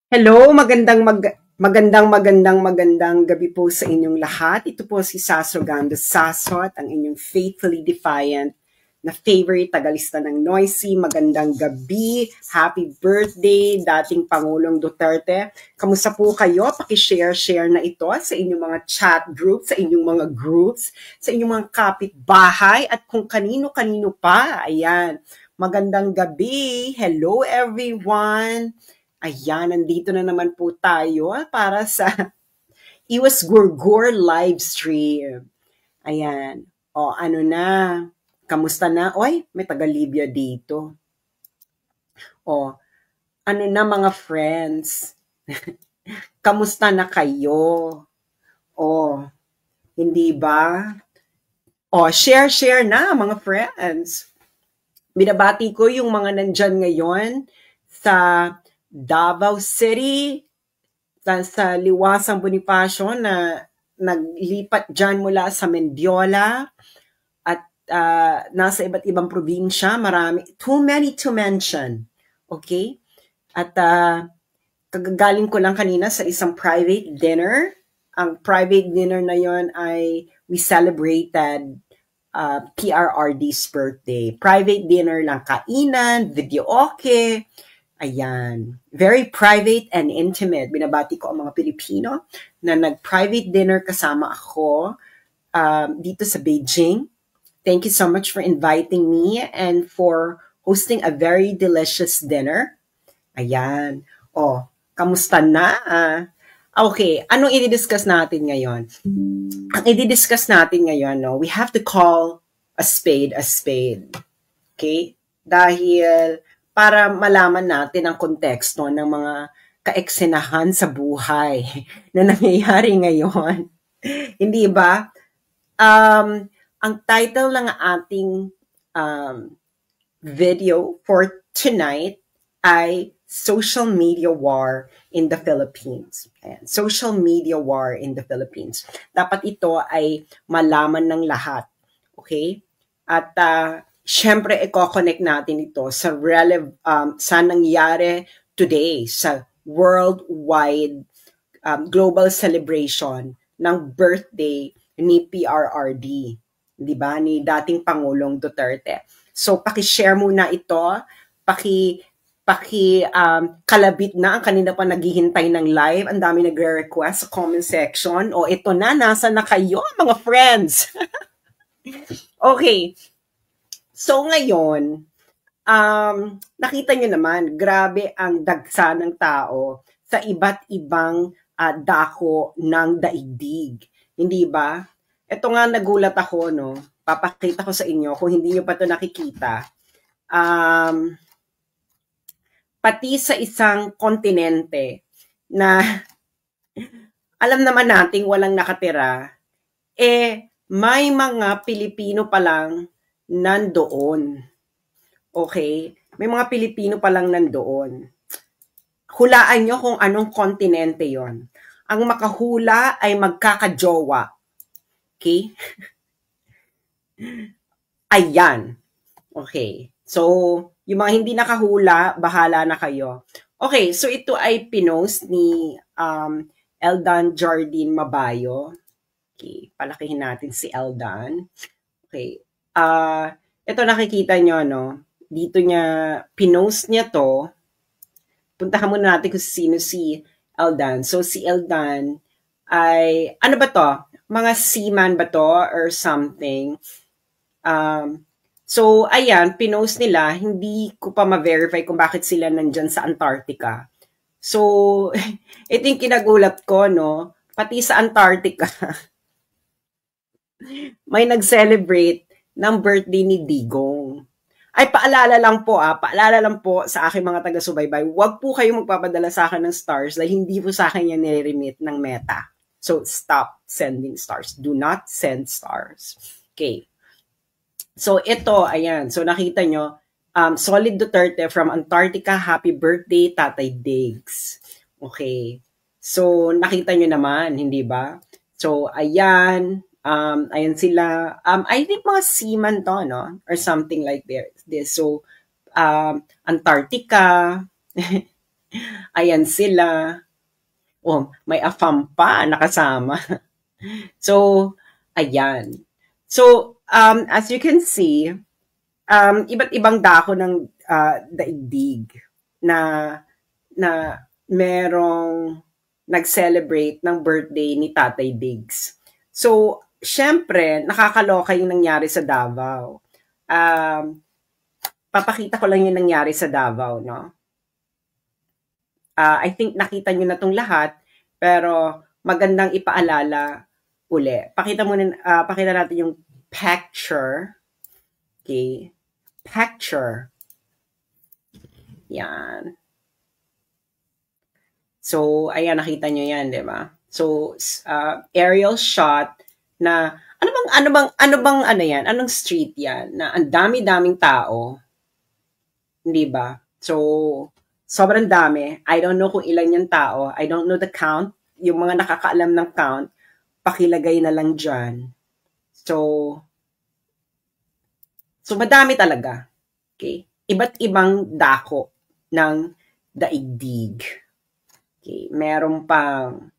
Hello, magandang gabi po sa inyong lahat. Ito po si Saso Gando Sasot, ang inyong faithfully defiant na favorite tagalista ng Noisy. Magandang gabi, happy birthday, dating Pangulong Duterte. Kamusta po kayo? Paki-share na ito sa inyong mga chat groups, sa inyong mga groups, sa inyong mga kapitbahay, at kung kanino-kanino pa. Ayan, magandang gabi. Hello everyone. Ayan, nandito na naman po tayo para sa Iwas Gurgur live stream. Ayan. O, ano na? Kamusta na? Oy, may taga-Libya dito. O, ano na mga friends? Kamusta na kayo? O, hindi ba? O, share na mga friends. Binabati ko yung mga nandyan ngayon sa Davao City, sa Liwasang Bonifacio na naglipat dyan mula sa Mendiola at nasa iba't ibang probinsya. Marami, too many to mention. Okay? At kagagaling ko lang kanina sa isang private dinner. Ang private dinner na yon ay we celebrated PRRD's birthday. Private dinner lang, kainan, video okay. Ayan. Very private and intimate. Binabati ko ang mga Pilipino na nag-private dinner kasama ako dito sa Beijing. Thank you so much for inviting me and for hosting a very delicious dinner. Ayan. O, kamusta na? Okay, anong i-discuss natin ngayon? Ang i-discuss natin ngayon, no, we have to call a spade a spade. Okay? Dahil para malaman natin ang konteksto ng mga kaeksenahan sa buhay na nangyayari ngayon. Hindi ba? Ang title ng ating video for tonight ay Social Media War in the Philippines. Ayan. Social Media War in the Philippines. Dapat ito ay malaman ng lahat. Okay? At syempre, i-connect natin ito sa sa nangyari today sa worldwide global celebration ng birthday ni PRRD, di ba? Ni dating Pangulong Duterte. So, paki-share muna ito, kalabit na ang kanina pa naghihintay ng live. Ang dami nagre-request sa comment section. O, ito na, nasa na kayo, mga friends? Okay. So ngayon, nakita nyo naman, grabe ang dagsa ng tao sa iba't ibang dako ng daigdig. Hindi ba? Ito nga nagulat ako, no? Papakita ko sa inyo kung hindi nyo pa ito nakikita. Pati sa isang kontinente na alam naman nating walang nakatira, may mga Pilipino pa lang nandoon. Okay? May mga Pilipino pa lang nandoon. Hulaan nyo kung anong kontinente yon. Ang makahula ay magkakajowa. Okay? Ayan. Okay. So, yung mga hindi nakahula, bahala na kayo. Okay, so ito ay pinost ni Eldan Jardine Mabayo. Okay, palakihin natin si Eldan. Okay. Ito nakikita nyo, no? Dito niya, pinost niya to. Puntahan muna natin kung sino si Eldan. So, si Eldan ay, ano ba to? Mga seaman ba to or something? So, ayan, pinost nila. Hindi ko pa ma-verify kung bakit sila nandyan sa Antarctica. So, ito yung kinagulat ko, no? Pati sa Antarctica, may nag-celebrate ng birthday ni Digong. Ay, paalala lang po sa aking mga taga-subaybay, huwag po kayong magpapadala sa akin ng stars dahil hindi po sa akin yan nire-remit ng Meta. So, stop sending stars. Do not send stars. Okay. So, ito, ayan. So, nakita nyo, Solid Duterte from Antarctica, happy birthday, Tatay Diggs. Okay. So, nakita nyo naman, hindi ba? So, ayan. Ayan sila. I think mga seaman to, no? Or something like this. So, Antarctica. Ayan sila. Oh, may AFAM pa nakasama. So, ayan. So, as you can see, iba't ibang dako ng daigdig na na merong nag-celebrate ng birthday ni Tatay Diggs. So, syempre, nakakaloka yung nangyari sa Davao. Papakita ko lang yung nangyari sa Davao, no? I think nakita nyo na tong lahat, pero magandang ipaalala uli. Pakita natin yung picture. Okay. Picture. Yan. So, ayan, nakita nyo yan, di ba? So, aerial shot na, ano yan? Anong street yan? Na ang dami-daming tao. Di ba? So, sobrang dami. I don't know kung ilan yung tao. I don't know the count. Yung mga nakakaalam ng count, pakilagay na lang dyan. So madami talaga. Okay? Iba't ibang dako ng daigdig. Okay? Meron pang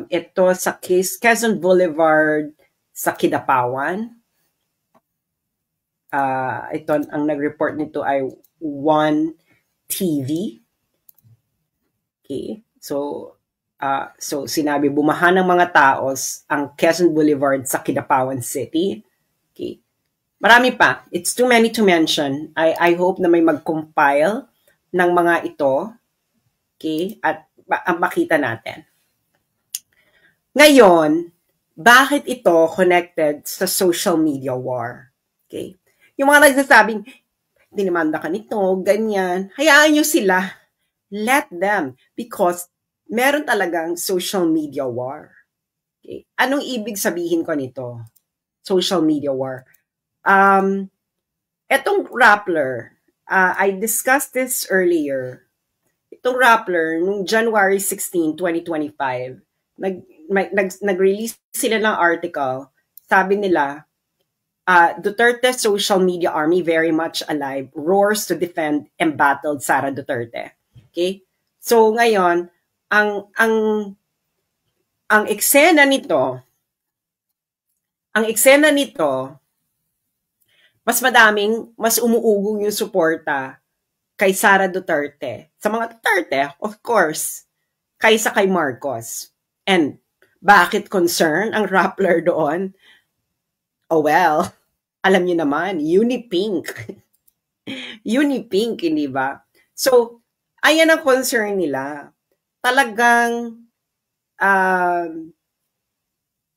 ito sa Quezon Boulevard sa Kidapawan. Ito, ang nag-report nito ay One TV. Okay? So sinabi, bumaha ng mga taos ang Quezon Boulevard sa Kidapawan City. Okay. Marami pa. It's too many to mention. I hope na may mag-compile ng mga ito. Okay? At makita natin. Ngayon, bakit ito connected sa social media war? Okay? Yung mga nagsasabing, dinimanda ka nito, ganyan. Hayaan nyo sila. Let them. Because meron talagang social media war. Okay? Anong ibig sabihin ko nito? Social media war. Etong Rappler, I discussed this earlier. Itong Rappler, nung January 16, 2025, nag-release sila ng article. Sabi nila, Duterte social media army very much alive, roars to defend embattled Sara Duterte. Okay? So ngayon, ang eksena nito, mas umuugong yung suporta kay Sara Duterte. Sa mga Duterte, of course, kaysa kay Marcos. And bakit concern ang Rappler doon? Oh well, alam niyo naman, Unipink. Unipink, hindi ba? So, ayan ang concern nila. Talagang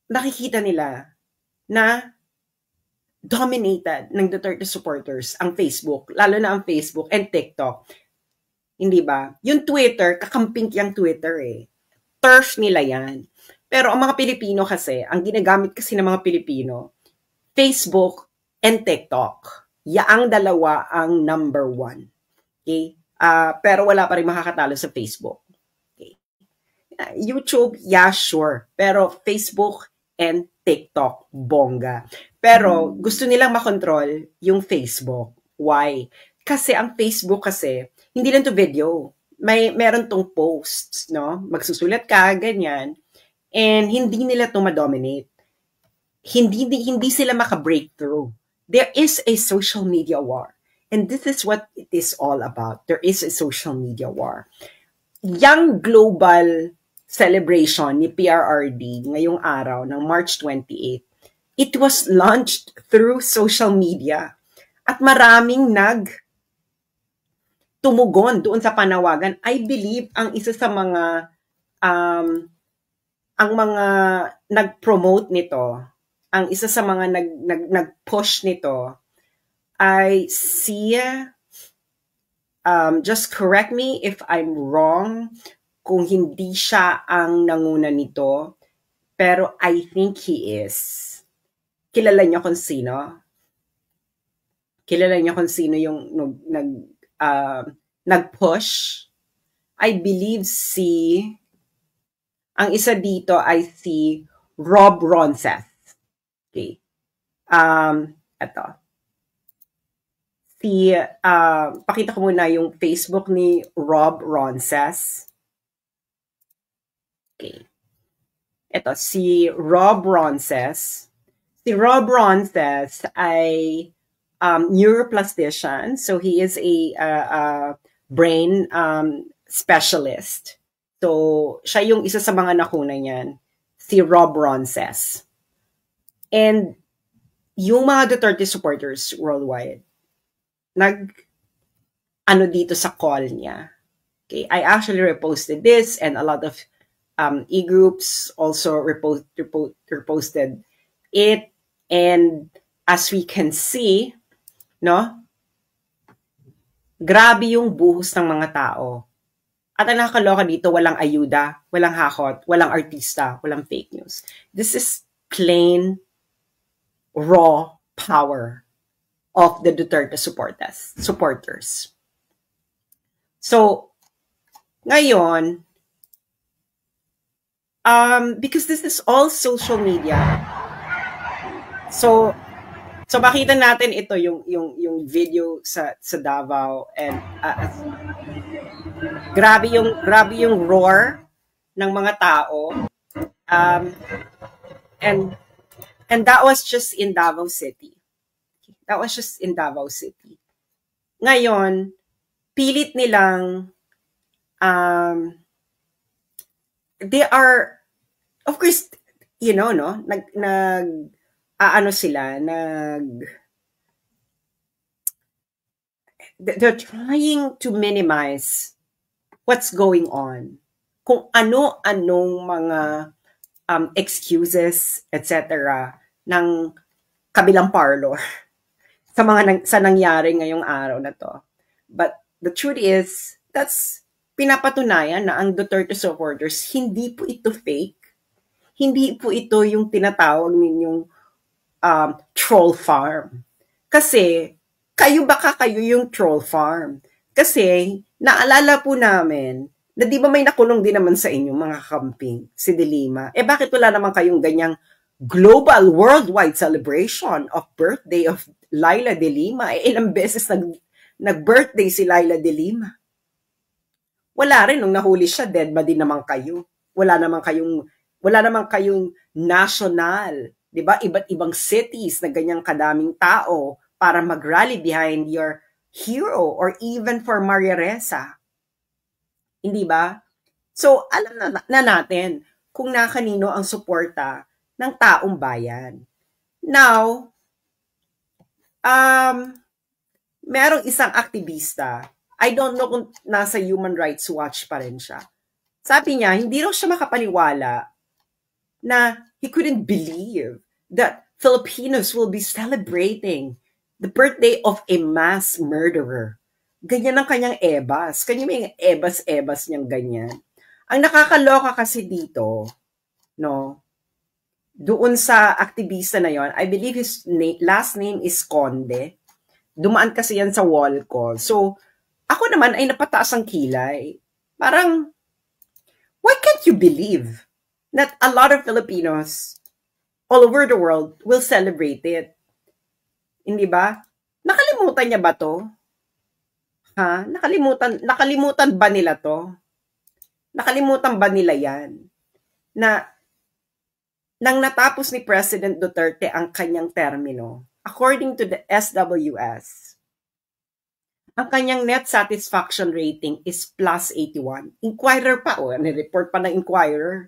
nakikita nila na dominated ng Duterte supporters ang Facebook, lalo na ang Facebook and TikTok. Hindi ba? Yung Twitter, kakamping yung Twitter eh. Turf nila yan. Pero ang mga Pilipino kasi, ang ginagamit kasi ng mga Pilipino, Facebook and TikTok. Yaang dalawa ang number one. Okay? Pero wala pa rin makakatalo sa Facebook. Okay? YouTube, yeah, sure. Pero Facebook and TikTok, bongga. Pero gusto nilang makontrol yung Facebook. Why? Kasi ang Facebook kasi, hindi lang to video. Meron tong posts, no? Magsusulat ka, ganyan. And hindi nila to ma-dominate. Hindi sila maka-breakthrough. There is a social media war. And this is what it is all about. There is a social media war. Yung global celebration ni PRRD ngayong araw ng March 28, it was launched through social media. At maraming tumugon doon sa panawagan. I believe ang isa sa mga ang mga nag-promote nito, ang isa sa mga nag-push nito ay si just correct me if I'm wrong kung hindi siya ang nanguna nito, pero I think he is. Kilala niyo kung sino? Kilala niyo kung sino yung nag-push? I believe ang isa dito ay si Rob Ronceth. Okay. Ito. pakita ko muna yung Facebook ni Rob Ronces. Okay. Ito, si Rob Ronces. Si Rob Ronces ay neuroplastician. So he is a brain specialist. So siya yung isa sa mga nakuna niyan, si Rob Ronces. And yung mga Duterte supporters worldwide, ano dito sa call niya. Okay, I actually reposted this and a lot of e-groups also reposted it. And as we can see, no, grabe yung buhos ng mga tao. At ang nakakaloka dito, walang ayuda, walang hakot, walang artista, walang fake news. This is plain, raw power of the Duterte supporters. So, ngayon, because this is all social media, so makita natin ito yung video sa Davao, and grabe yung roar ng mga tao, and that was just in Davao City. That was just in Davao City. Ngayon, pilit nilang they are, of course, you know, no, they're trying to minimize what's going on. Kung ano-anong mga excuses, etc. ng kabilang parlor sa nangyari ngayong araw na to. But the truth is, that's pinapatunayan na ang Duterte supporters, hindi po ito fake. Hindi po ito yung tinatawag ninyong troll farm. Kasi, baka kayo yung troll farm. Kasi, naalala po namin, na di ba may nakulong din naman sa inyo, mga kakamping, si De Lima. Bakit wala naman kayong ganyang global, worldwide celebration of birthday of Laila De Lima? Ilang beses nag-birthday si Laila De Lima. Wala rin, nung nahuli siya, dead ba din naman kayo? Wala naman kayong national, di ba? Iba't ibang cities na ganyang kadaming tao para mag-rally behind your hero or even for Maria Ressa. Hindi ba? So, alam na natin kung kanino ang suporta ng taong bayan. Now, merong isang aktivista, I don't know kung nasa Human Rights Watch pa rin siya. Sabi niya, hindi raw siya makapaniwala na he couldn't believe that Filipinos will be celebrating the birthday of a mass murderer. Ganyan ang kanyang ebas. Kanya may ebas-ebas niyang ganyan. Ang nakakaloka kasi dito, no, doon sa aktivista na yon, I believe his last name is Conde. Dumaan kasi yan sa wall call. So, ako naman ay napataas ang kilay. Parang, why can't you believe that a lot of Filipinos all over the world will celebrate it? Hindi ba? Nakalimutan niya ba to? Ha? Nakalimutan ba nila to? Nakalimutan ba nila yan? Na nang natapos ni President Duterte ang kanyang termino, according to the SWS, ang kanyang net satisfaction rating is plus 81. Inquirer pa, nireport pa ng Inquirer.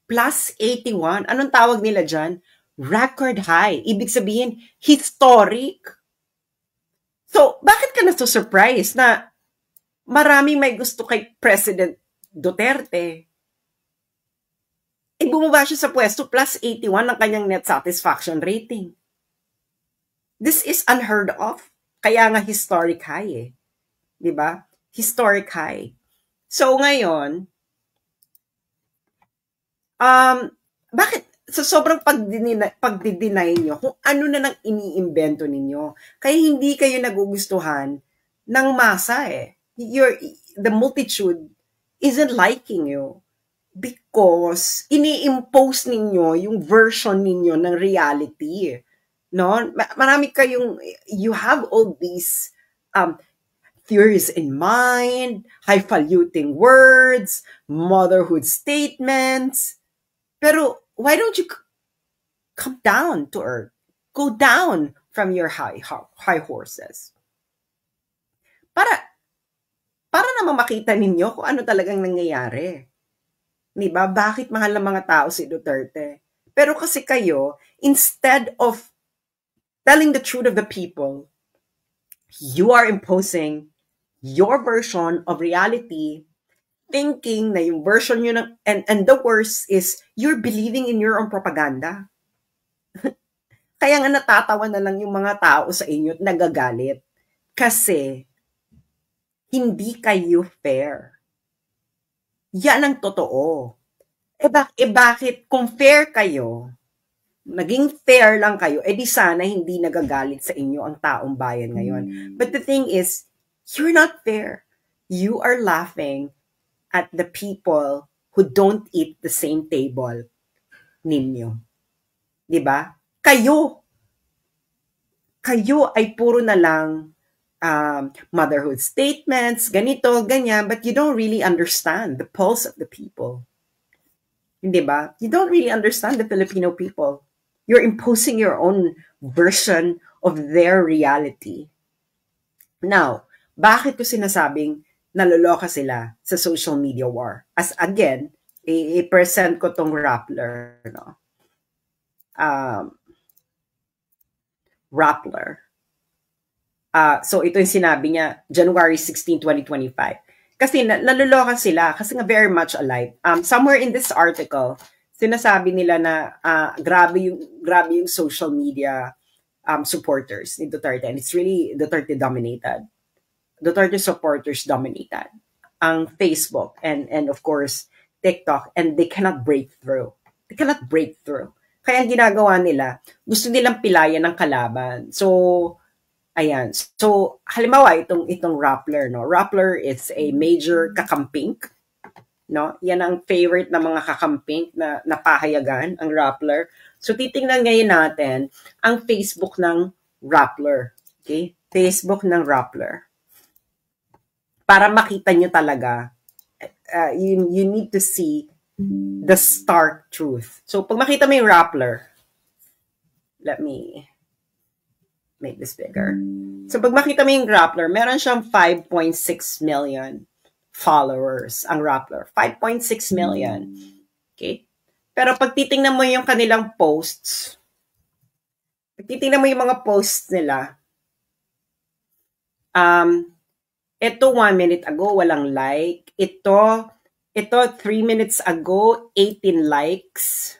Plus 81. Anong tawag nila dyan? Record high. Ibig sabihin, historic. So, bakit ka na-surprise na maraming may gusto kay President Duterte? Bumaba siya sa pwesto, plus 81 ang kanyang net satisfaction rating. This is unheard of. Kaya nga historic high Diba? Historic high. So, ngayon, bakit? So, sobrang pagdi-deny nyo kung ano na nang iniimbento ninyo. Kaya hindi kayo nagugustuhan ng masa the multitude isn't liking you because ini-impose ninyo yung version ninyo ng reality. No? Marami kayong, you have all these theories in mind, highfalutin words, motherhood statements. Pero why don't you come down to earth? Go down from your high horses. Para naman makita ninyo kung ano talagang nangyayari. Diba? Bakit mahal ng mga tao si Duterte? Pero kasi kayo, instead of telling the truth of the people, you are imposing your version of reality, thinking na yung version nyo ng, and the worst is, you're believing in your own propaganda. Kaya nga natatawa na lang yung mga tao sa inyo at nagagalit. Kasi, hindi kayo fair. Yan ang totoo. Bakit kung fair kayo, naging fair lang kayo, di sana hindi nagagalit sa inyo ang taong bayan ngayon. But the thing is, you're not fair. You are laughing at the people who don't eat the same table ninyo. Diba? Kayo ay puro na lang motherhood statements, ganito, ganyan, but you don't really understand the pulse of the people. Hindi ba? You don't really understand the Filipino people. You're imposing your own version of their reality. Now, bakit ko sinasabing naloloka sila sa social media war? As again, i-present ko tong Rappler, no? Rappler. So ito yung sinabi niya, January 16, 2025. Kasi naloloka sila kasi nga very much alive. Somewhere in this article, sinasabi nila na grabe yung social media supporters ni Duterte, and it's really Duterte dominated. Duterte supporters dominated ang Facebook and of course TikTok, and they cannot break through. Kaya ang ginagawa nila, gusto nilang pilayan ng kalaban. So ayan. So, halimbawa, itong Rappler, no? Rappler is a major kakamping, no? Yan ang favorite na mga kakamping na napahayagan, ang Rappler. So, titingnan ngayon natin ang Facebook ng Rappler. Okay? Facebook ng Rappler. Para makita nyo talaga, you need to see the stark truth. So, pag makita mo yung Rappler, let me make this bigger. So, pag makita mo yung Rappler, meron siyang 5.6 million followers, ang Rappler. 5.6 million. Okay? Pero pag titingnan mo yung kanilang posts, pag titingnan mo yung mga posts nila, ito 1 minute ago, walang like. Ito 3 minutes ago, 18 likes.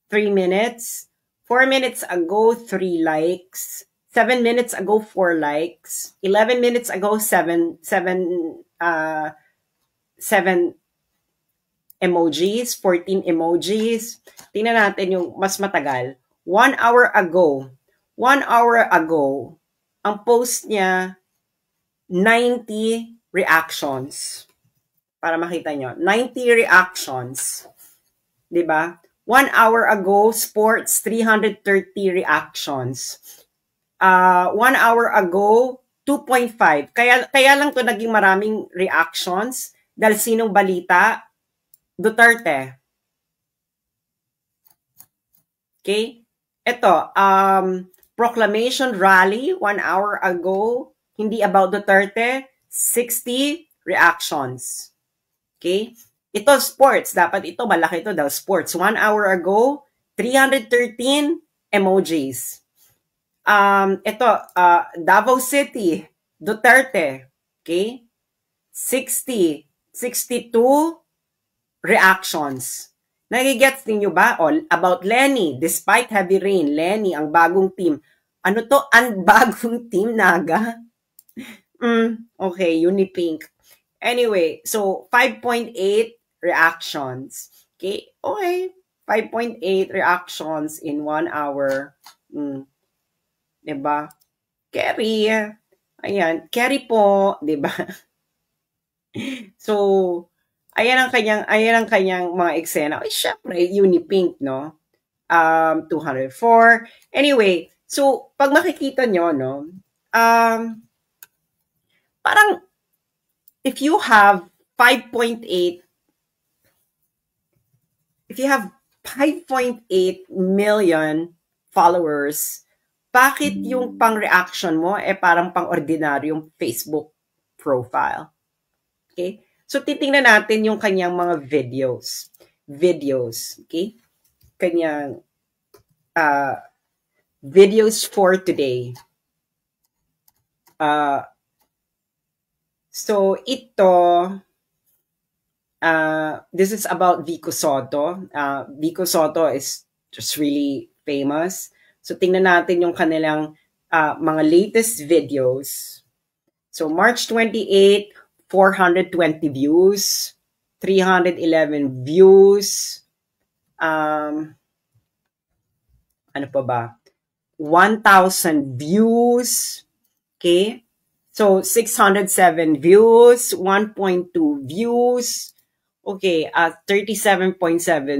3 minutes. 4 minutes ago, 3 likes. 7 minutes ago, 4 likes. 11 minutes ago, 7 emojis, 14 emojis. Tingnan natin yung mas matagal. 1 hour ago, ang post niya, 90 reactions. Para makita nyo, 90 reactions. Diba? 1 hour ago, sports, 330 reactions. 1 hour ago, 2.5. Kaya lang to naging maraming reactions dahil sinong balita? Duterte. Okay? Ito, proclamation rally 1 hour ago, hindi about Duterte, 60 reactions. Okay? Ito, sports. Dapat ito, malaki ito dahil sports. 1 hour ago, 313 emojis. Ito, Davao City, Duterte. Okay? 62 reactions. Nagigets ninyo ba? About Lenny, despite heavy rain, Lenny, ang bagong team. Ano to? Ang bagong team, Naga? Okay, Unipink. Anyway, so 5.8 reactions. Okay, 5.8 reactions in 1 hour. Diba? Carry. Ayan, carry po, diba? So, ayan ang kanyang mga eksena. Ay, syempre, Unipink, no? 204. Anyway, so, pag makikita nyo, no? parang, if you have 5.8, if you have 5.8 million followers, bakit yung pang-reaction mo parang pang-ordinaryong Facebook profile? Okay? So, titingnan natin yung kanyang mga videos. Okay? Kanyang videos for today. So, ito, this is about Vico Soto. Vico Soto is just really famous. So, tingnan natin yung kanilang mga latest videos. So, March 28, 420 views, 311 views, ano pa ba? 1,000 views, okay? So, 607 views, 1.2 views, okay, 37.7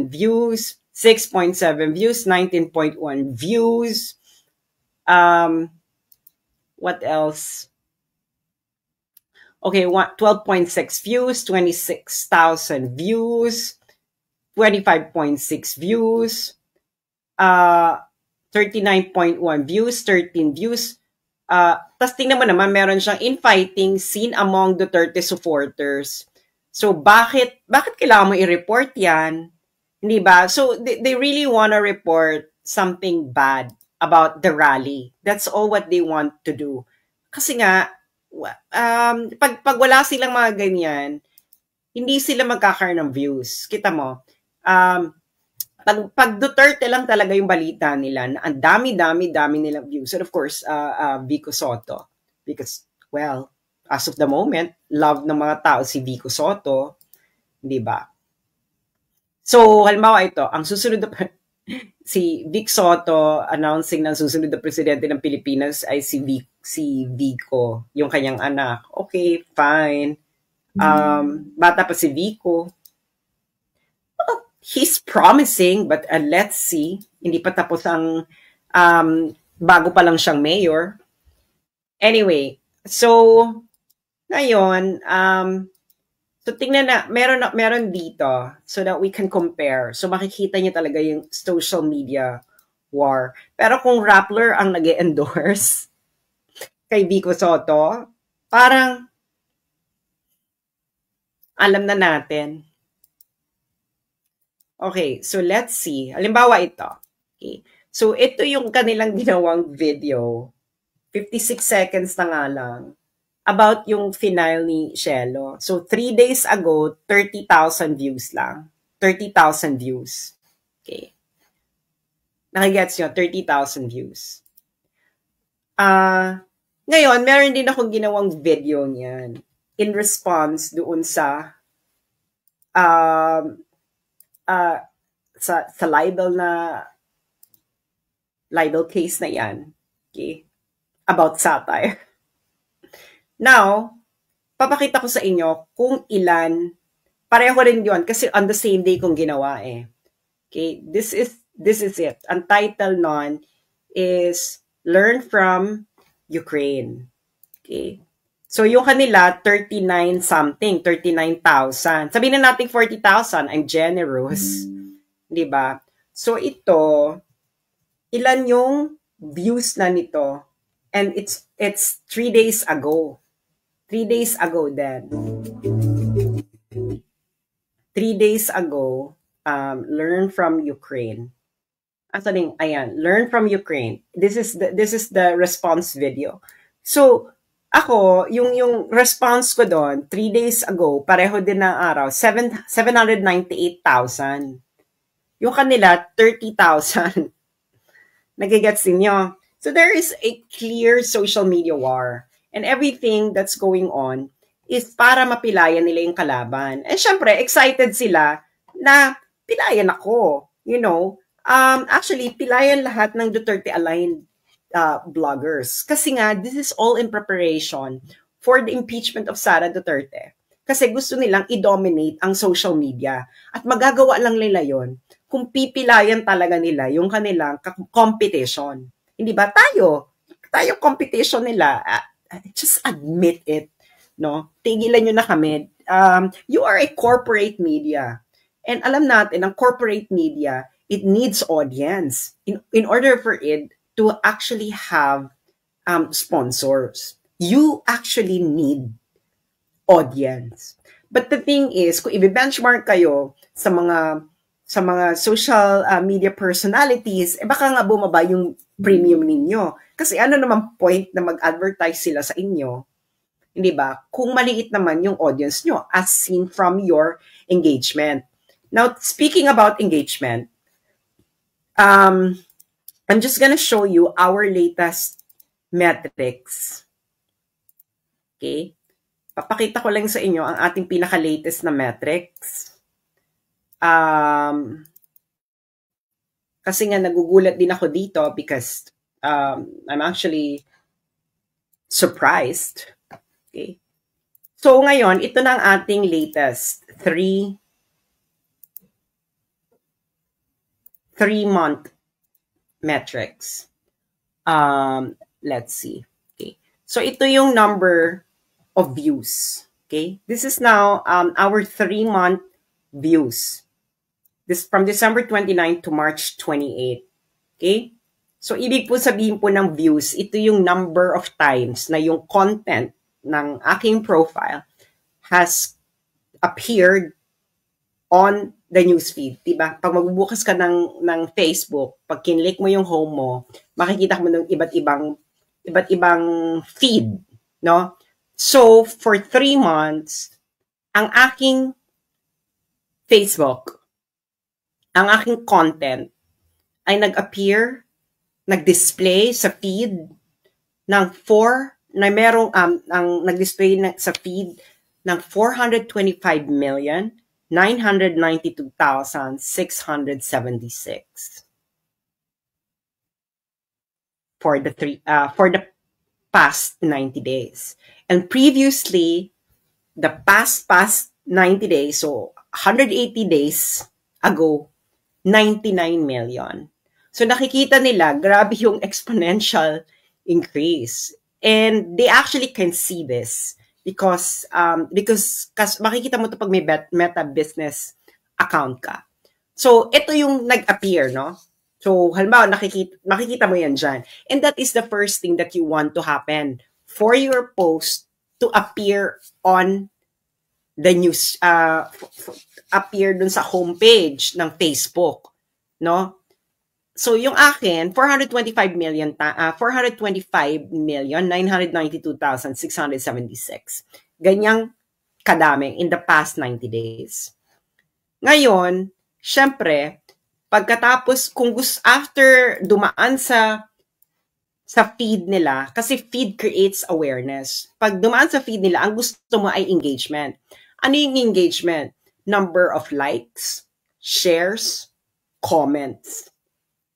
views, 6.7 views, 19.1 views, what else? Okay, 12.6 views, 26,000 views, 25.6 views, 39.1 views, 13 views. Tapos tingnan mo naman, meron siyang infighting seen among Duterte supporters. So, bakit kailangan mo i-report yan? Hindi ba? So, they really want to report something bad about the rally. That's all what they want to do. Kasi nga, pag wala silang mga ganyan, hindi sila magkakaroon ng views. Kita mo, pag Duterte lang talaga yung balita nila, ang dami nilang views. And of course, Vico Soto. Because, well, as of the moment, love ng mga tao si Vico Soto. Di ba? So, halimbawa ito, ang susunod na si Vic Soto announcing ng susunod na presidente ng Pilipinas ay si Vico, yung kanyang anak. Okay, fine. Bata pa si Vico. He's promising, but let's see. Hindi pa tapos ang bago pa lang siyang mayor. Anyway, so ngayon, so tingnan na, meron dito so that we can compare. So makikita niyo talaga yung social media war. Pero kung Rappler ang nag-endorse kay Vico Soto, parang alam na natin. Okay, so let's see. Halimbawa ito. Okay. So ito yung kanilang ginawang video. 56 seconds na nga lang. About yung final ni Shelo. So 3 days ago, 30,000 views lang. 30,000 views. Okay. Nakigets nyo, 30,000 views. Ngayon, meron din akong ginawang video niyan. In response doon sa libel case na yan, okay, about satire. Now, papakita ko sa inyo kung ilan, pareho rin yun, kasi on the same day kong ginawa eh. Okay, this is it. Ang title nun is Learn from Ukraine. Okay. So, yung kanila, 39,000. Sabihin na natin 40,000. I'm generous. Diba? So, ito, ilan yung views na nito? And it's 3 days ago. 3 days ago then. 3 days ago, learn from Ukraine. Ayan, learn from Ukraine. This is the response video. So, ako, yung response ko doon, 3 days ago, pareho din ng araw, 798,000. Yung kanila, 30,000. Nagigets ninyo? So there is a clear social media war. And everything that's going on is para mapilayan nila yung kalaban. And syempre, excited sila na pilayan ako. You know, actually, pilayan lahat ng Duterte-aligned bloggers. Kasi nga, this is all in preparation for the impeachment of Sara Duterte. Kasi gusto nilang i-dominate ang social media. At magagawa lang nila yon kung pipilayan talaga nila yung kanilang competition. Hindi ba? Tayo competition nila. Just admit it. no? Tigilan nyo na kami. You are a corporate media. And alam natin, ang corporate media, it needs audience in order for it to actually have sponsors. You actually need audience. But the thing is, kung i-benchmark kayo sa mga social media personalities, baka nga bumaba yung premium ninyo. Kasi ano naman point na mag-advertise sila sa inyo? Hindi ba? Kung maliit naman yung audience nyo as seen from your engagement. Now, speaking about engagement, I'm just gonna show you our latest metrics. Okay? Papakita ko lang sa inyo ang ating pinaka-latest na metrics. Kasi nga nagugulat din ako dito because I'm actually surprised. Okay? So ngayon, ito na ang ating latest 3-month metrics. Let's see. Okay. So ito yung number of views. Okay. This is now our 3-month views. This from December 29 to March 28. Okay. So ibig po sabihin po ng views, ito yung number of times na yung content ng aking profile has appeared on the newsfeed, diba? Pag magbubukas ka ng Facebook, pag kinlik mo yung home mo, makikita mo ng iba't ibang feed, no? So, for 3 months, ang aking Facebook, ang aking content ay nag-appear, nag-display sa feed ng nag-display sa feed ng 425,992,676 for the past 90 days. And previously, the past 90 days, so 180 days ago, 99 million. So nakikita nila, grabe yung exponential increase. And they actually can see this because makikita mo to pag may Meta business account ka. So ito yung nag-appear, no? So halimbawa makikita mo yan dyan. And that is the first thing that you want to happen for your post to appear on the news, appear dun sa homepage ng Facebook, no? So yung akin, 425,992,676. Ganyang kadami in the past 90 days. Ngayon, syempre, pagkatapos, after dumaan sa feed nila, kasi feed creates awareness. Pag dumaan sa feed nila, ang gusto mo ay engagement. Ano yung engagement? Number of likes, shares, comments,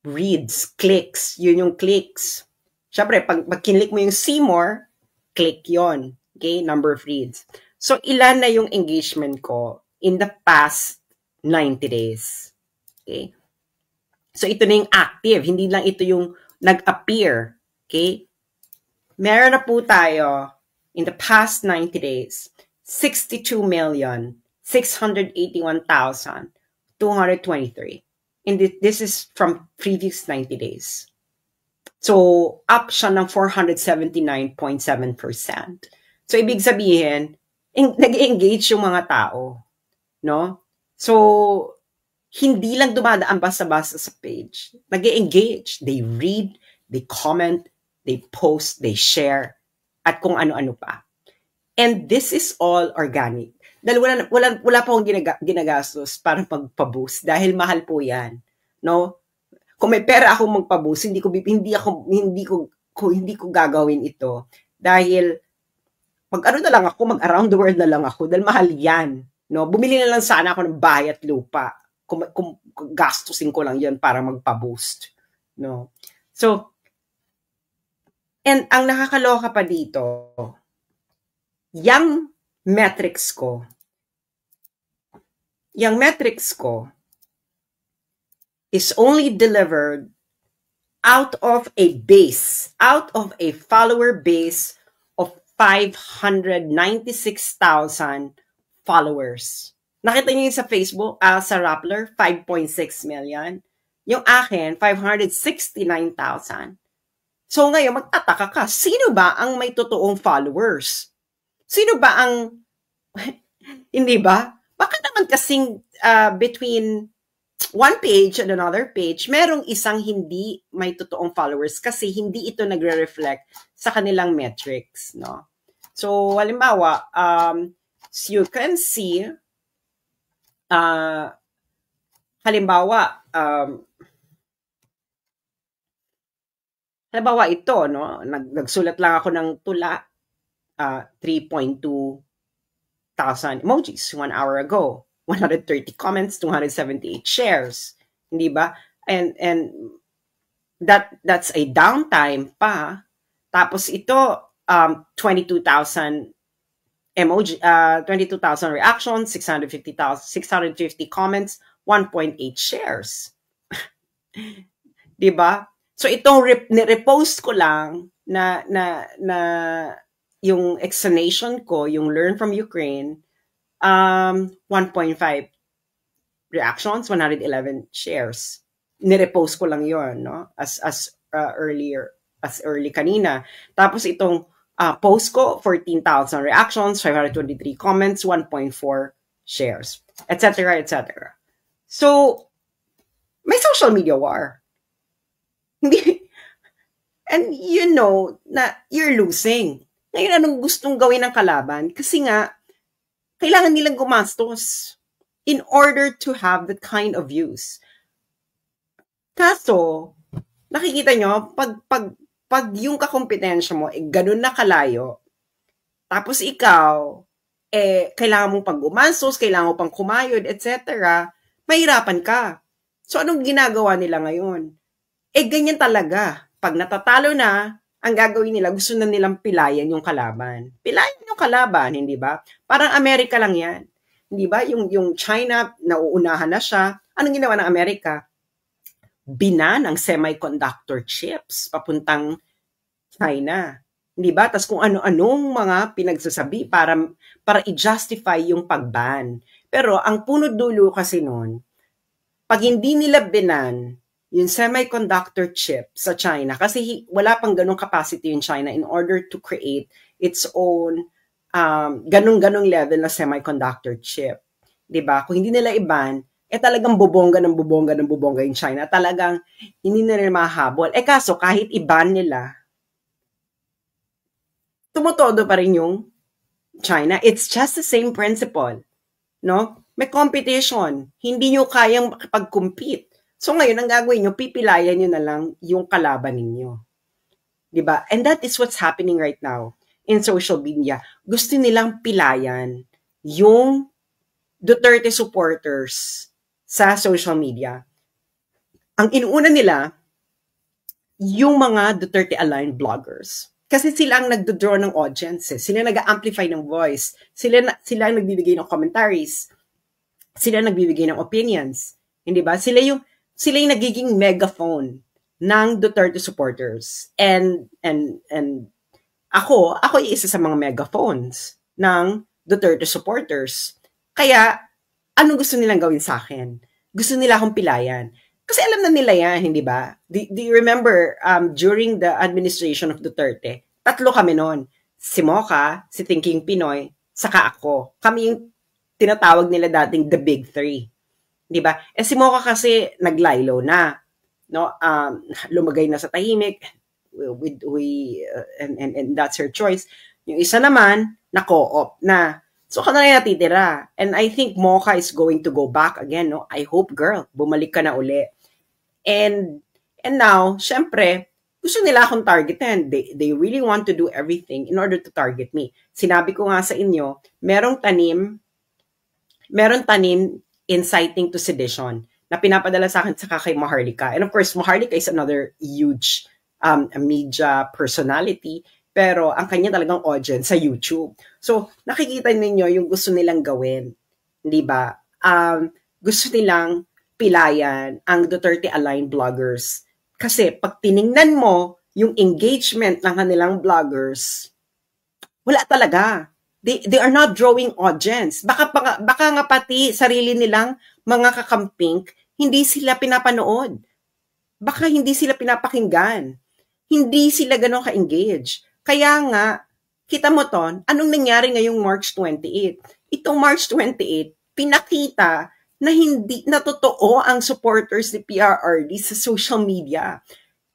reads, clicks. Yun yung clicks. Siyempre, pag kinlik mo yung see more, click yon. Okay? Number of reads. So, ilan na yung engagement ko in the past 90 days. Okay? So, ito na yung active. Hindi lang ito yung nag-appear. Okay? Meron na po tayo in the past 90 days, 62,681,223. And this is from previous 90 days. So, up siya ng 479.7%. So, ibig sabihin, nag-engage yung mga tao. No? So, hindi lang dumadaan basta-basta sa page. Nag-engage. They read, they comment, they post, they share, at kung ano-ano pa. And this is all organic. Dahil wala pa akong ginagastos para magpa-boost dahil mahal po 'yan, no? Kung may pera akong magpa-boost, hindi ko gagawin ito dahil mag-around the world na lang ako dahil mahal 'yan, no? Bumili na lang sana ako ng bahay at lupa. Kung gastusin ko lang 'yan para magpa-boost, no? So, and ang nakakaloka pa dito, yung metrics ko is only delivered out of a follower base of 596,000 followers. Nakita niyo yung sa Facebook, sa Rappler, 5.6 million. Yung akin, 569,000. So ngayon, magtataka ka, sino ba ang may totoong followers? Sino ba ang, hindi ba? Bakit naman kasing between one page and another page, merong isang hindi may totoong followers kasi hindi ito nagre-reflect sa kanilang metrics, no? So, halimbawa, so you can see, halimbawa ito, no? Nagsulat lang ako ng tula, 3.2 thousand emojis 1 hour ago. 130 comments, 278 shares. Hindi ba? And that's a downtime pa. Tapos ito, 22,000 emoji, 22,000 reactions, 650 comments, 1.8 shares. Di ba? So itong repost ko lang na yung explanation ko, yung Learn from Ukraine, 1.5 reactions, 111 shares. Nirepost ko lang yon, no? As early kanina. Tapos itong post ko, 14,000 reactions, 523 comments, 1.4 shares, etc., etc. So, may social media war. And you know na you're losing. Ngayon, anong gustong gawin ng kalaban? Kasi nga, kailangan nilang gumastos in order to have that kind of views. Kaso, nakikita nyo, pag yung kakompetensya mo, ganun na kalayo, tapos ikaw, kailangan mong pag-gumastos, kailangan mo pang kumayod, etc., mahirapan ka. So, anong ginagawa nila ngayon? Ganyan talaga. Pag natatalo na, ang gagawin nila, gusto na nilang pilayan yung kalaban. Pilayan yung kalaban, hindi ba? Parang Amerika lang yan. Hindi ba? Yung China, nauunahan na siya. Anong ginawa ng Amerika? Binan ang semiconductor chips papuntang China. Hindi ba? Tapos kung ano-anong mga pinagsasabi para i-justify yung pagban. Pero ang punot dulo kasi noon, pag hindi nila binan yung semiconductor chip sa China, kasi wala pang ganong capacity in China in order to create its own ganong level na semiconductor chip. Diba? Kung hindi nila iban, talagang bubongga yung China. Talagang hindi nila mahabol. Kaso kahit iban nila, tumutodo pa rin yung China. It's just the same principle. No? May competition. Hindi nyo kayang makipag-compete. So ngayon, ang gagawin nyo, pipilayan nyo na lang yung kalaban ninyo. Diba? And that is what's happening right now in social media. Gusto nilang pilayan yung Duterte supporters sa social media. Ang inuuna nila, yung mga Duterte-aligned bloggers. Kasi sila ang nagdodraw ng audiences. Sila nag-amplify ng voice. Sila ang nagbibigay ng commentaries. Sila ang nagbibigay ng opinions. Hindi ba? Sila yung nagiging megaphone ng Duterte supporters. And ako isa sa mga megaphones ng Duterte supporters. Kaya, anong gusto nilang gawin sa akin? Gusto nila akong pilayan. Kasi alam na nila yan, hindi ba? Do you remember, during the administration of Duterte, 3 kami noon. Si Mocha, si Thinking Pinoy, saka ako. Kami yung tinatawag nila dating the Big Three. Di ba? Si Mocha kasi naglaylo na. No? Lumagay na sa tahimik. And that's her choice. Yung isa naman, na-co-op na. So, na natitira. And I think Mocha is going to go back again. No? I hope, girl, bumalik ka na uli. And now, syempre, gusto nila akong targetin. They really want to do everything in order to target me. Sinabi ko nga sa inyo, merong tanim inciting to sedition na pinapadala sa akin saka kay Maharlika. And of course, Maharlika is another huge media personality, pero ang kanya talagang audience sa YouTube. So, nakikita ninyo yung gusto nilang gawin. Di ba? Gusto nilang pilayan ang Duterte-aligned bloggers. Kasi pag tiningnan mo yung engagement ng kanilang bloggers, Wala talaga. They are not drawing audience. Baka nga pati sarili nilang mga kakamping, hindi sila pinapanood. Baka hindi sila pinapakinggan. Hindi sila ganon ka-engage. Kaya nga, kita mo ton, anong nangyari ngayong March 28? Itong March 28, pinakita na hindi na totoo ang supporters ni PRRD sa social media.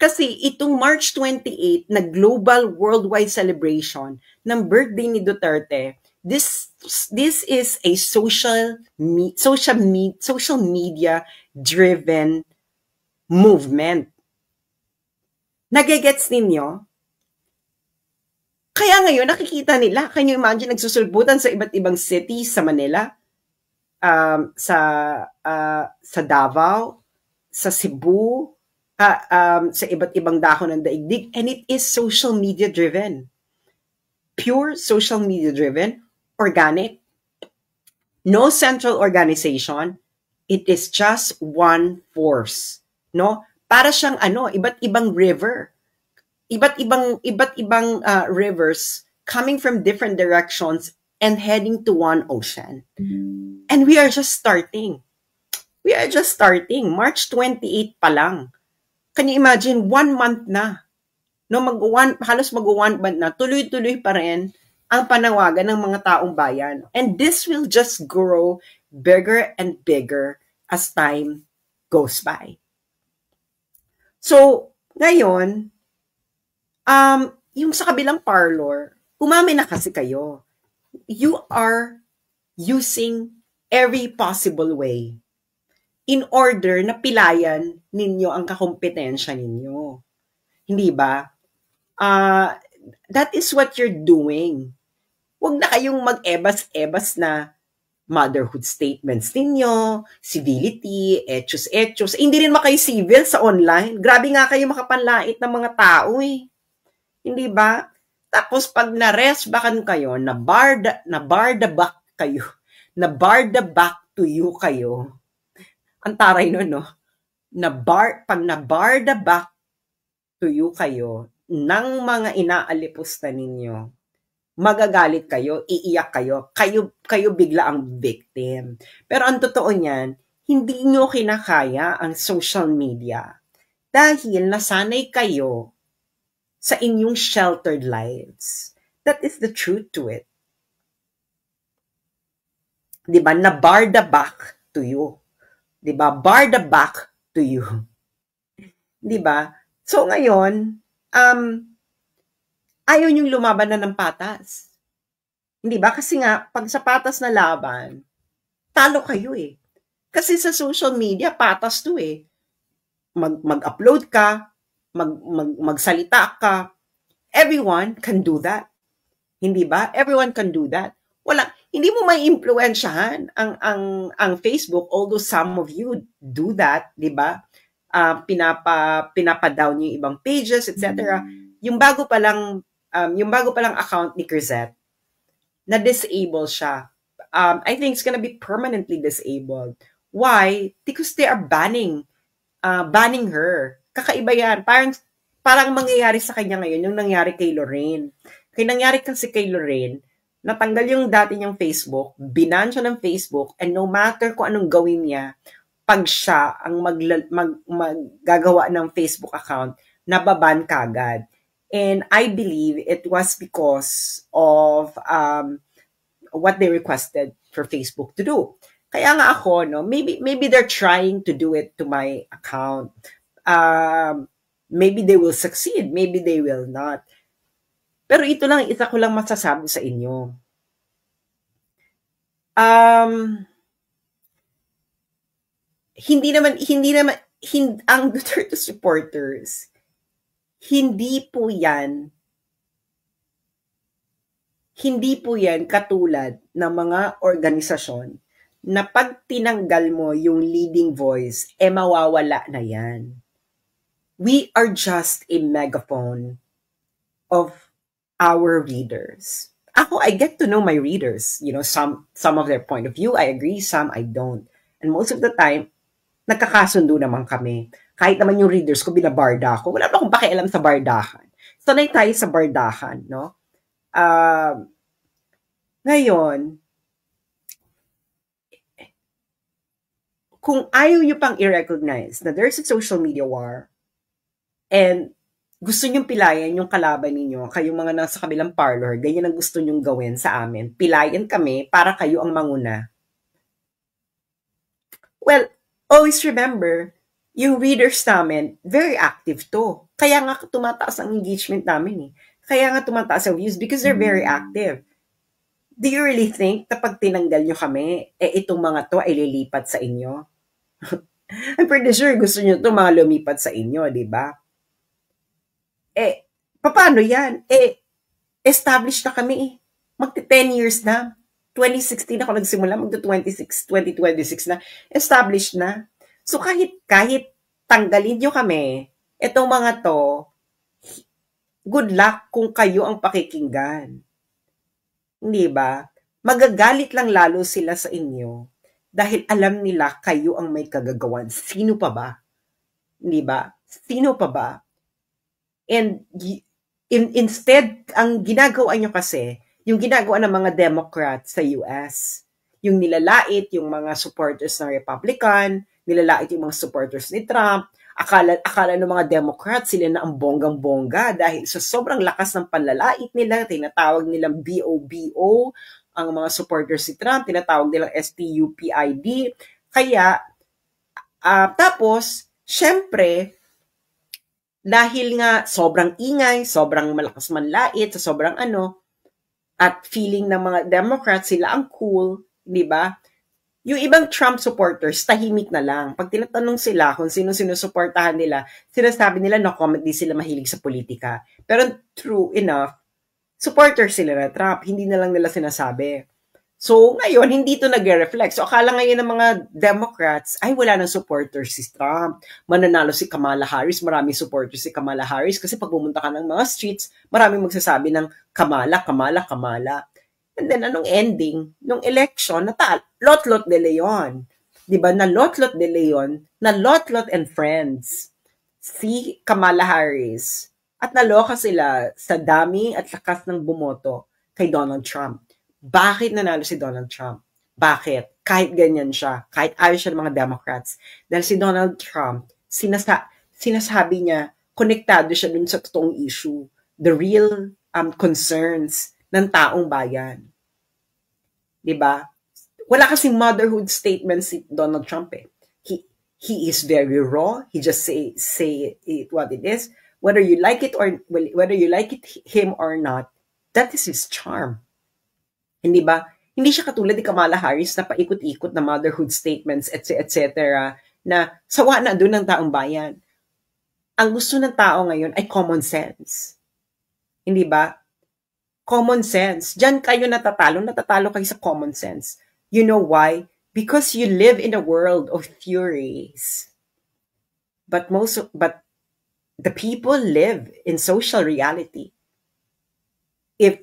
Kasi itong March 28 na global worldwide celebration ng birthday ni Duterte, this is a social media driven movement. Nagegets ninyo? Kaya ngayon nakikita nila, can you imagine, nagsusulputan sa iba't ibang cities sa Manila, sa Davao, sa Cebu, sa iba't ibang dahon ng daigdig, and it is social media driven. Pure social media driven, organic, no central organization, it is just one force, no? Para siyang iba't ibang river. Iba't ibang rivers coming from different directions and heading to one ocean. And we are just starting. March 28 pa lang. Can you imagine, 1 month na? No, halos mag-1 month na, tuloy-tuloy pa rin ang panawagan ng mga taong bayan. And this will just grow bigger and bigger as time goes by. So, ngayon, yung sa kabilang parlor, umamin na kasi kayo. You are using every possible way in order na pilayan ninyo ang kakompetensya ninyo. Hindi ba? That is what you're doing. Huwag na kayong mag-ebas-ebas na motherhood statements ninyo, civility, etos. Hindi rin makayo civil sa online. Grabe nga kayo makapanlait ng mga tao eh. Hindi ba? Tapos pag na-resbakan kayo, na-barda back kayo, na-barda back to you kayo. Ang taray nun, no? Pag na-barda back to you kayo, ng mga inaalipusta ninyo, magagalit kayo, iiyak kayo bigla ang victim. Pero ang totoo niyan, hindi nyo kinakaya ang social media dahil nasanay kayo sa inyong sheltered lives. That is the truth to it. Diba? Na-bar the back to you. Diba? Bar the back to you. Diba? So ngayon, ayaw niyong lumaban na ng patas. Hindi ba? Kasi nga, pag sa patas na laban, talo kayo eh. Kasi sa social media, patas to eh. Mag-upload ka, magsalita ka. Everyone can do that. Hindi ba? Everyone can do that. Hindi mo may impluwensyahan ang Facebook, although some of you do that, di ba? Pinapa-down yung ibang pages, etc. Yung bago pa lang account ni Crisette, na-disable siya. I think it's gonna be permanently disabled. Why? Because they are banning her. Kakaiba yan. Parang mangyayari sa kanya ngayon yung nangyari kay Lorraine. Kaya nangyari kasi kay Lorraine, natanggal yung dati niyang Facebook, binan siya ng Facebook, and no matter kung anong gawin niya, pag siya ang maggagawa ng Facebook account, nababan kagad. And I believe it was because of what they requested for Facebook to do. Kaya nga ako, no, maybe they're trying to do it to my account. Maybe they will succeed, maybe they will not. Pero isa ko lang masasabi sa inyo. Hindi naman ang Duterte supporters, hindi po yan katulad ng mga organisasyon na pag tinanggal mo yung leading voice, mawawala na yan. We are just a megaphone of our readers. I get to know my readers. You know, some of their point of view, I agree, some I don't. And most of the time, nagkakasundo naman kami. Kahit naman yung readers ko, binabarda ako. Wala pa akong pakialam sa bardahan. Sanay tayo sa bardahan, no? Ngayon, kung ayaw nyo pang i-recognize na there's a social media war and gusto nyong pilayan yung kalaban ninyo, kayong mga nasa kabilang parlor, ganyan ang gusto nyong gawin sa amin. Pilayan kami para kayo ang manguna. Well, always remember, yung readers namin, very active to. Kaya nga tumataas ang engagement namin eh. Kaya nga tumataas ang views because they're very active. Do you really think na pag tinanggal nyo kami, itong mga to ay lilipat sa inyo? I'm pretty sure gusto nyo itong mga lumipat sa inyo, di ba? Paano yan? Established na kami eh. Magti-10 years na. 2016 ako nagsimula, magto-2026 na. Established na. So kahit tanggalin nyo kami, itong mga to, good luck kung kayo ang pakikinggan. Hindi ba? Magagalit lang lalo sila sa inyo dahil alam nila kayo ang may kagagawan. Sino pa ba? Hindi ba? Sino pa ba? And instead, ang ginagawa nyo kasi, yung ginagawa ng mga Democrats sa US, yung nilalait yung mga supporters ng Republican, nilalait yung mga supporters ni Trump, akala ng mga Democrats sila na ang bonggang-bongga dahil sa sobrang lakas ng panlalait nila, tinatawag nilang BOBO, ang mga supporters ni Trump, tinatawag nilang STUPID. Kaya, tapos, syempre, dahil nga sobrang ingay, sobrang malakas manlait, sa sobrang at feeling ng mga Democrats sila ang cool, di ba? Yung ibang Trump supporters, tahimik na lang. Pag tinatanong sila kung sino sinusuportahan nila, sinasabi nila no comment, di sila mahilig sa politika. Pero true enough, supporters sila na Trump, hindi na lang nila sinasabi. So, ngayon, hindi ito nag-reflect. So, akala ngayon ng mga Democrats, ay wala nang supporters si Trump. Mananalo si Kamala Harris, maraming supporters si Kamala Harris kasi pag pumunta ka ng mga streets, maraming magsasabi ng Kamala, Kamala, Kamala. And then, anong ending? Nung election, Lot-Lot de Leon. Diba? Na Lot-Lot de Leon, na Lot-Lot and Friends. Si Kamala Harris. At naloka sila sa dami at lakas ng bumoto kay Donald Trump. Bakit nanalo si Donald Trump? Bakit? Kahit ganyan siya, kahit ayaw siya ng mga Democrats. Dahil si Donald Trump, sinasabi niya, konektado siya dun sa totoong issue, the real concerns ng taong bayan. Diba? Wala kasing motherhood statement si Donald Trump eh. He is very raw. He just say it what it is. Whether you like it him or not, that is his charm. Hindi ba? Hindi siya katulad ni Kamala Harris na paikot-ikot na motherhood statements, etc. na sawa na doon ng taong bayan. Ang gusto ng tao ngayon ay common sense. Hindi ba? Common sense. Diyan kayo natatalo kayo sa common sense. You know why? Because you live in a world of theories. But the people live in social reality. If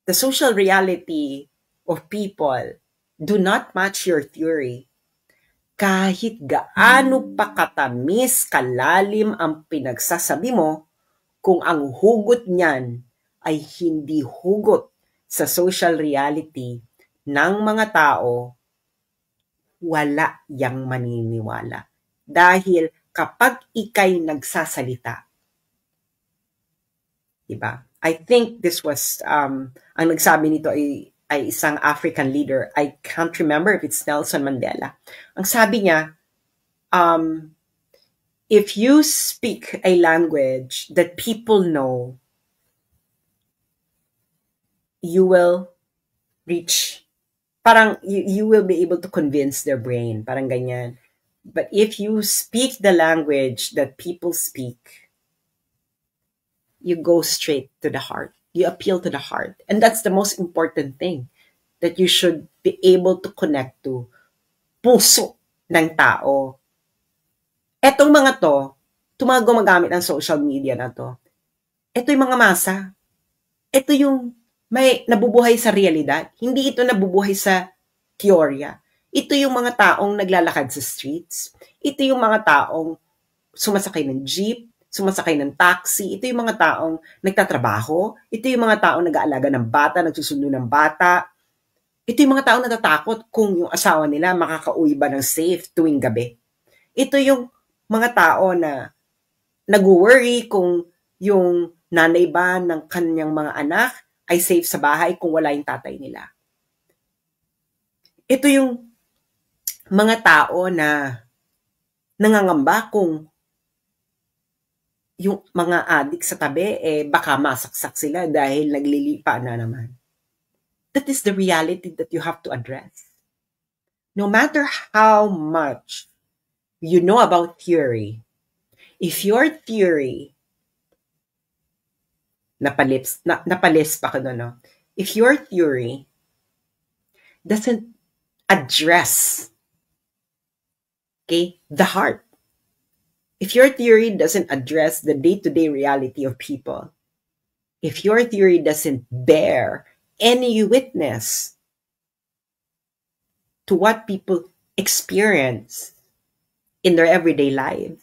the social reality of people do not match your theory, kahit gaano pa katamis, kalalim ang pinagsasabi mo, kung ang hugot niyan ay hindi hugot sa social reality ng mga tao, wala yang maniniwala. Dahil kapag ikay nagsasalita, diba? I think this was, ang nagsabi nito ay isang African leader. I can't remember if it's Nelson Mandela. Ang sabi niya, if you speak a language that people know, you will reach, parang you will be able to convince their brain, parang ganyan. But if you speak the language that people speak, you go straight to the heart. You appeal to the heart. And that's the most important thing that you should be able to connect to. Puso ng tao. Etong mga to, mga gumagamit ng social media na to, ito yung mga masa. Ito yung may nabubuhay sa realidad. Hindi ito nabubuhay sa teorya. Ito yung mga taong naglalakad sa streets. Ito yung mga taong sumasakay ng jeep, sumasakay ng taxi. Ito yung mga taong nagtatrabaho. Ito yung mga taong nag-aalaga ng bata, nagsusundo ng bata. Ito yung mga taong natatakot kung yung asawa nila makakauwi ba ng safe tuwing gabi. Ito yung mga tao na nag-worry kung yung nanay ba ng kanyang mga anak ay safe sa bahay kung wala yung tatay nila. Ito yung mga tao na nangangamba kung yung mga adik sa tabi, baka masaksak sila dahil naglilipa na naman. That is the reality that you have to address. No matter how much you know about theory, if your theory, napalis pa ko doon, no? If your theory doesn't address, okay, the heart, if your theory doesn't address the day-to-day reality of people, if your theory doesn't bear any witness to what people experience in their everyday lives,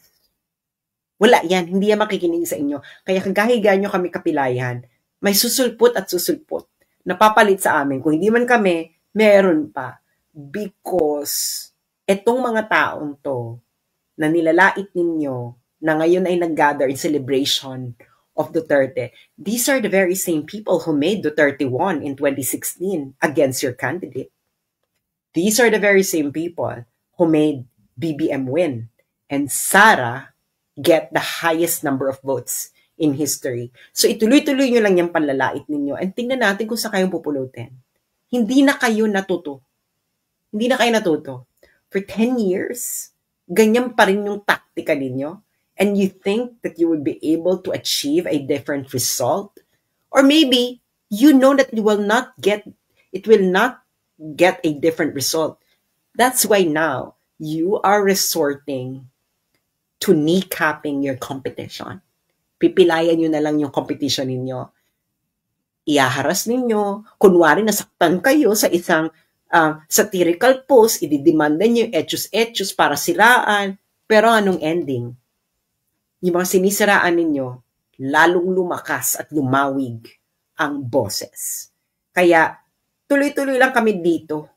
wala yan, hindi yan makikinig sa inyo. Kaya kagahiga nyo kami kapilayan, may susulpot at susulpot. Napapalit sa amin. Kung hindi man kami, meron pa. Because etong mga taong to, na nilalait ninyo, na ngayon ay nag-gather in celebration of Duterte, these are the very same people who made Duterte won in 2016 against your candidate. These are the very same people who made BBM win and Sara get the highest number of votes in history. So ituloy-tuloy nyo lang yung panlalait ninyo and tingnan natin kung saan kayong pupulutin. Hindi na kayo natuto. Hindi na kayo natuto. For 10 years, ganyan pa rin yung taktika ninyo, and you think that you will be able to achieve a different result? Or maybe you know that it will not get a different result. That's why now you are resorting to kneecapping your competition. Pipilayan nyo na lang yung competition ninyo. Iaharas ninyo, kunwari nasaktan kayo sa isang satirical post, ididemanda nyo yung etus para siraan, pero anong ending? Yung mga sinisiraan ninyo, lalong lumakas at lumawig ang boses. Kaya, tuloy-tuloy lang kami dito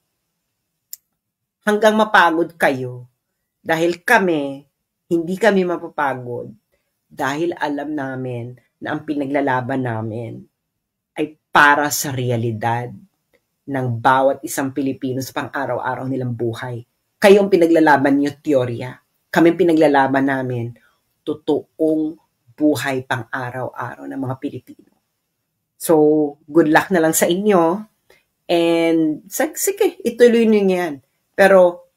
hanggang mapagod kayo dahil hindi kami mapapagod dahil alam namin na ang pinaglalaban namin ay para sa realidad ng bawat isang Pilipino sa pang-araw-araw nilang buhay. Kayo ang pinaglalaban niyo, teorya. Kami ang pinaglalaban namin, totoong buhay pang-araw-araw ng mga Pilipino. So, good luck na lang sa inyo. And, sige, ituloy niyo yan. Pero,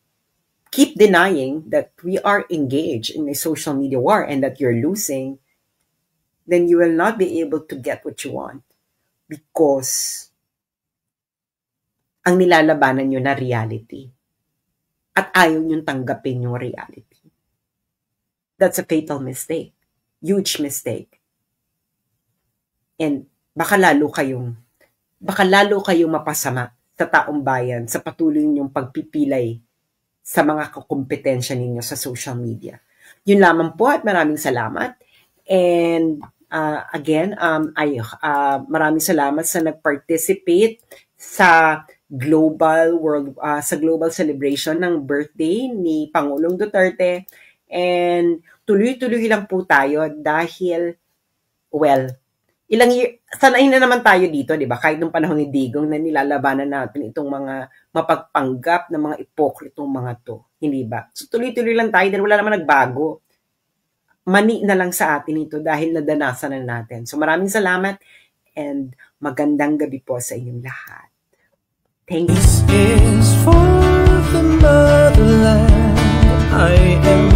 keep denying that we are engaged in a social media war and that you're losing, then you will not be able to get what you want because ang nilalabanan nyo na reality at ayaw nyo tanggapin yung reality. That's a fatal mistake. Huge mistake. And baka lalo kayong mapasama sa taong bayan sa patuloy nyong pagpipilay sa mga kakompetensya ninyo sa social media. Yun lamang po at maraming salamat. And again, maraming salamat sa nag-participate sa global celebration ng birthday ni Pangulong Duterte. And tuloy-tuloy lang po tayo dahil, sanay na naman tayo dito, di ba? Kahit nung panahon ni Digong na nilalabanan natin itong mga mapagpanggap na mga ipokritong mga to. Hindi ba? So tuloy-tuloy lang tayo dahil wala naman nagbago. Mani na lang sa atin ito dahil nadanasan na natin. So maraming salamat and magandang gabi po sa inyong lahat. Thank you. This is for the motherland. I am